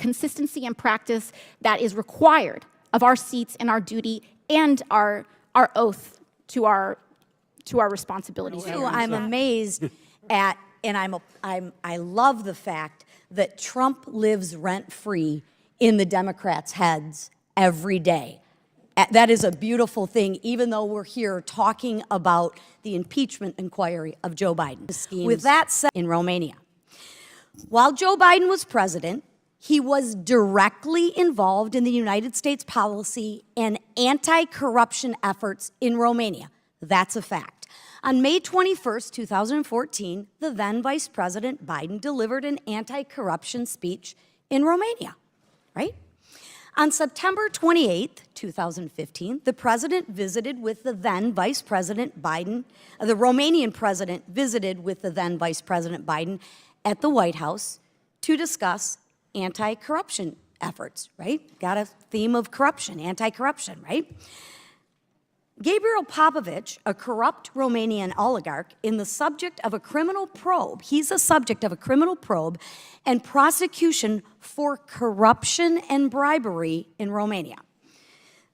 consistency and practice that is required of our seats and our duty and our oath to our responsibilities. I'm amazed at, and I love the fact that Trump lives rent-free in the Democrats' heads every day. That is a beautiful thing, even though we're here talking about the impeachment inquiry of Joe Biden. With that said, in Romania, while Joe Biden was president, he was directly involved in the United States policy and anti-corruption efforts in Romania. That's a fact. On May 21st, 2014, the then Vice President Biden delivered an anti-corruption speech in Romania, right? On September 28th, 2015, the president visited with the then Vice President Biden, the Romanian president visited with the then Vice President Biden at the White House to discuss anti-corruption efforts, right? Got a theme of corruption, anti-corruption, right? Gabriel Popovich, a corrupt Romanian oligarch, is the subject of a criminal probe. He's a subject of a criminal probe and prosecution for corruption and bribery in Romania.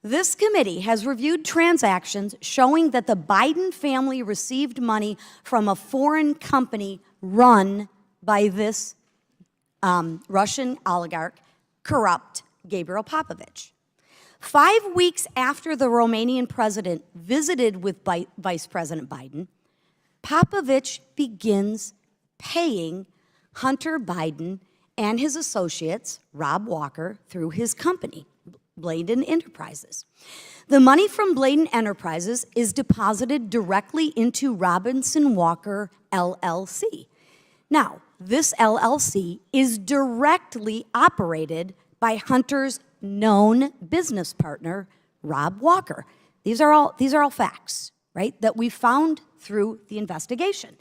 This committee has reviewed transactions showing that the Biden family received money from a foreign company run by this Russian oligarch, corrupt Gabriel Popovich. 5 weeks after the Romanian president visited with Vice President Biden, Popovich begins paying Hunter Biden and his associates, Rob Walker, through his company, Bladen Enterprises. The money from Bladen Enterprises is deposited directly into Robinson Walker LLC. Now, this LLC is directly operated by Hunter's known business partner, Rob Walker. These are all facts, right, that we found through the investigation.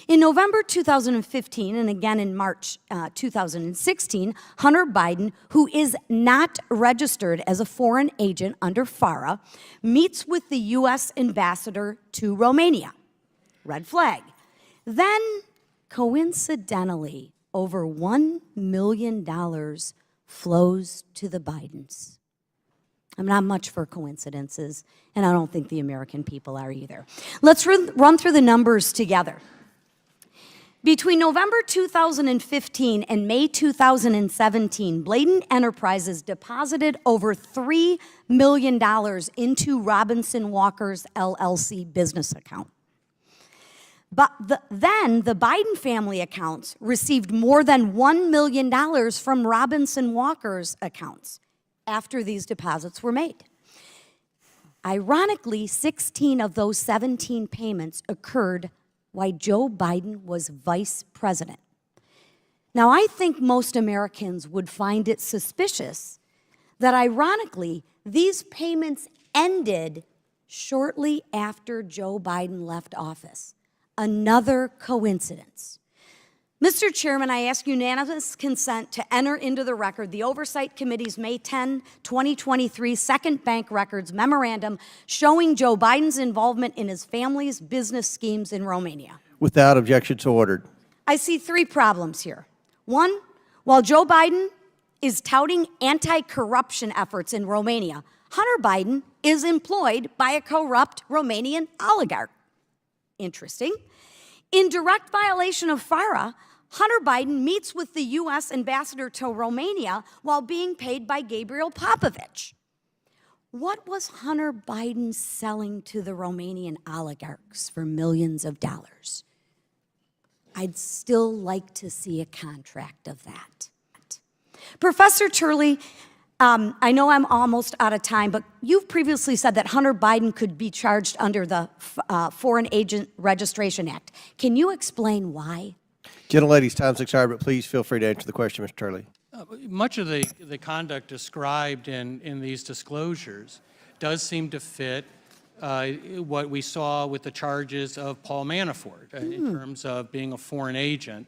In November 2015 and again in March 2016, Hunter Biden, who is not registered as a foreign agent under FARA, meets with the U.S. ambassador to Romania. Red flag. Then, coincidentally, over $1 million flows to the Bidens. I'm not much for coincidences, and I don't think the American people are either. Let's run through the numbers together. Between November 2015 and May 2017, Bladen Enterprises deposited over $3 million into Robinson Walker's LLC business account. But then the Biden family accounts received more than $1 million from Robinson Walker's accounts after these deposits were made. Ironically, 16 of those 17 payments occurred while Joe Biden was vice president. Now, I think most Americans would find it suspicious that, ironically, these payments ended shortly after Joe Biden left office. Another coincidence. Mr. Chairman, I ask unanimous consent to enter into the record the Oversight Committee's May 10, 2023 Second Bank Records Memorandum showing Joe Biden's involvement in his family's business schemes in Romania. Without objection, so ordered. I see three problems here. One, while Joe Biden is touting anti-corruption efforts in Romania, Hunter Biden is employed by a corrupt Romanian oligarch. Interesting. In direct violation of FARA, Hunter Biden meets with the U.S. ambassador to Romania while being paid by Gabriel Popovich. What was Hunter Biden selling to the Romanian oligarchs for millions of dollars? I'd still like to see a contract of that. Professor Turley, I know I'm almost out of time, but you've previously said that Hunter Biden could be charged under the Foreign Agent Registration Act. Can you explain why? Gentlelady's time's expired, but please feel free to answer the question, Mr. Turley. Much of the conduct described in these disclosures does seem to fit what we saw with the charges of Paul Manafort in terms of being a foreign agent.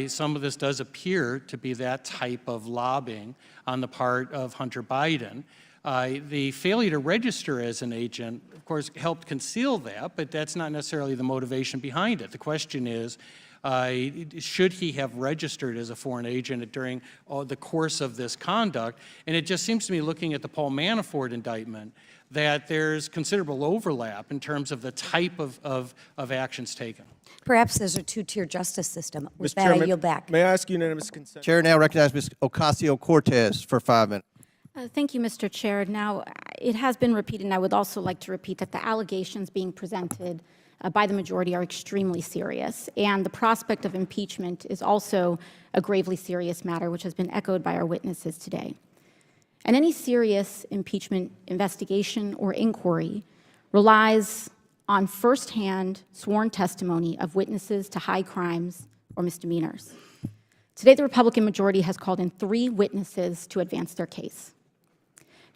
Some of this does appear to be that type of lobbying on the part of Hunter Biden. The failure to register as an agent, of course, helped conceal that, but that's not necessarily the motivation behind it. The question is, Should he have registered as a foreign agent during the course of this conduct? And it just seems to me, looking at the Paul Manafort indictment, that there's considerable overlap in terms of the type of actions taken. Perhaps there's a two-tier justice system. With Mr. that, I Chairman, yield back. May I ask unanimous consent? Chair now recognizes Ms. Ocasio-Cortez for 5 minutes. Thank you, Mr. Chair. Now, it has been repeated, and I would also like to repeat that the allegations being presented by the majority are extremely serious, and the prospect of impeachment is also a gravely serious matter, which has been echoed by our witnesses today. And any serious impeachment investigation or inquiry relies on firsthand sworn testimony of witnesses to high crimes or misdemeanors. Today, the Republican majority has called in 3 witnesses to advance their case.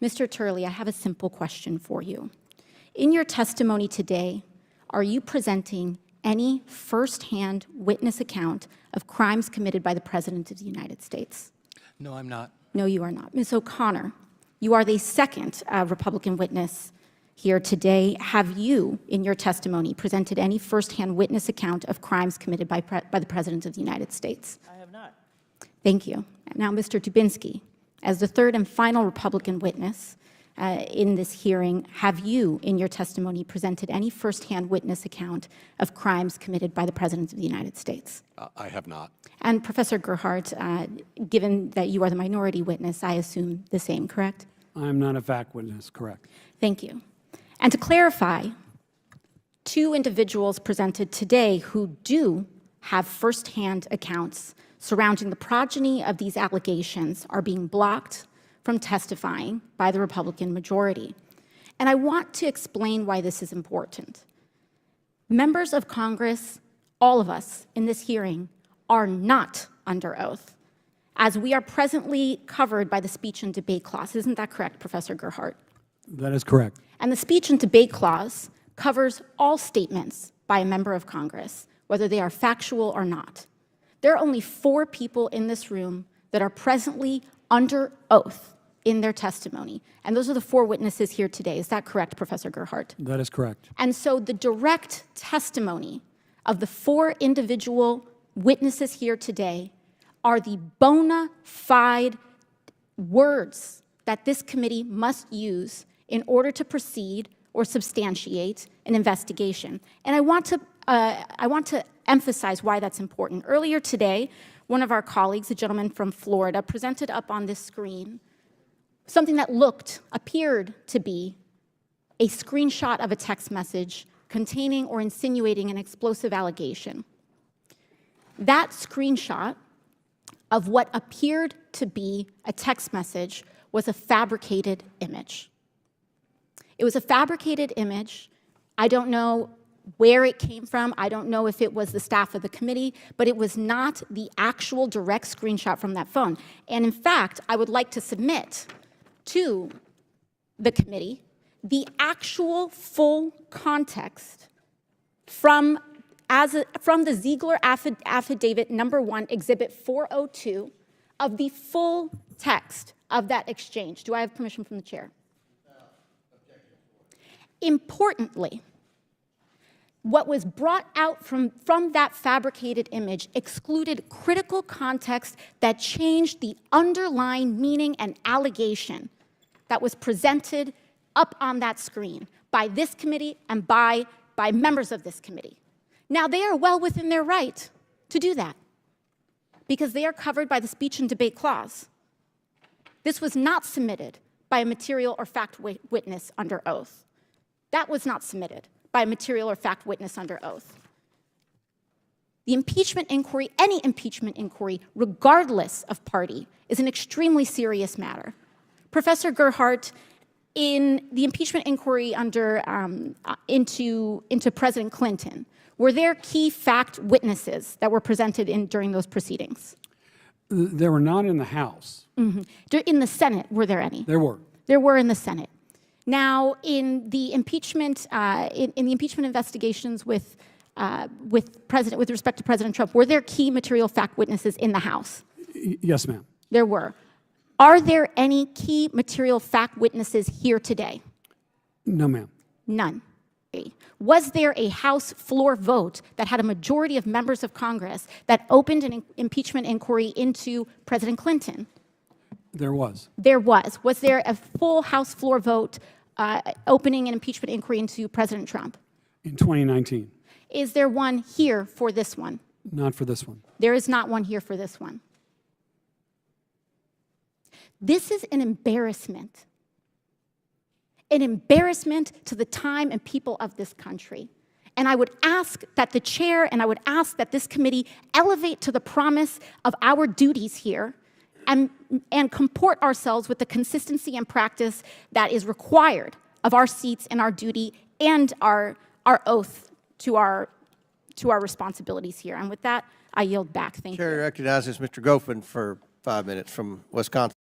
Mr. Turley, I have a simple question for you. In your testimony today, are you presenting any firsthand witness account of crimes committed by the President of the United States? No, I'm not. No, you are not. Ms. O'Connor, you are the second Republican witness here today. Have you, in your testimony, presented any firsthand witness account of crimes committed by the President of the United States? I have not. Thank you. Now, Mr. Dubinsky, as the third and final Republican witness in this hearing, have you, in your testimony, presented any firsthand witness account of crimes committed by the President of the United States? I have not. And Professor Gerhardt, given that you are the minority witness, I assume the same, correct? I am not a fact witness, correct. Thank you. And to clarify, 2 individuals presented today who do have firsthand accounts surrounding the progeny of these allegations are being blocked from testifying by the Republican majority. And I want to explain why this is important. Members of Congress, all of us in this hearing, are not under oath, as we are presently covered by the speech and debate clause. Isn't that correct, Professor Gerhardt? That is correct. And the speech and debate clause covers all statements by a member of Congress, whether they are factual or not. There are only 4 people in this room that are presently under oath in their testimony, and those are the 4 witnesses here today. Is that correct, Professor Gerhardt? That is correct. And so the direct testimony of the 4 individual witnesses here today are the bona fide words that this committee must use in order to proceed or substantiate an investigation. And I want to emphasize why that's important. Earlier today, one of our colleagues, a gentleman from Florida, presented up on this screen something that appeared to be a screenshot of a text message containing or insinuating an explosive allegation. That screenshot of what appeared to be a text message was a fabricated image. It was a fabricated image. I don't know where it came from. I don't know if it was the staff of the committee, but it was not the actual direct screenshot from that phone. And in fact, I would like to submit to the committee the actual full context from the Ziegler Affidavit number 1, Exhibit 402, of the full text of that exchange. Do I have permission from the chair? Importantly, what was brought out from that fabricated image excluded critical context that changed the underlying meaning and allegation that was presented up on that screen by this committee and by members of this committee. Now, they are well within their right to do that because they are covered by the speech and debate clause. This was not submitted by a material or fact witness under oath. That was not submitted by a material or fact witness under oath. The impeachment inquiry, any impeachment inquiry, regardless of party, is an extremely serious matter. Professor Gerhardt, in the impeachment inquiry into President Clinton, were there key fact witnesses that were presented during those proceedings? They were not in the House. Mm-hmm. In the Senate, were there any? There were. There were in the Senate. Now, in the impeachment, in the impeachment investigations with respect to President Trump, were there key material fact witnesses in the House? Yes, ma'am. There were. Are there any key material fact witnesses here today? No, ma'am. None. inquiry? Was there a House floor vote that had a majority of members of Congress that opened an impeachment inquiry into President Clinton? There was. There was. Was there a full House floor vote opening an impeachment inquiry into President Trump? In 2019. Is there one here for this one? Not for this one. There is not one here for this one. This is an embarrassment. An embarrassment to the time and people of this country. And I would ask that the chair and I would ask that this committee elevate to the promise of our duties here and comport ourselves with the consistency and practice that is required of our seats and our duty and our oath to our responsibilities here. And with that, I yield back. Thank you. Chair recognizes Mr. Goffin for 5 minutes from Wisconsin.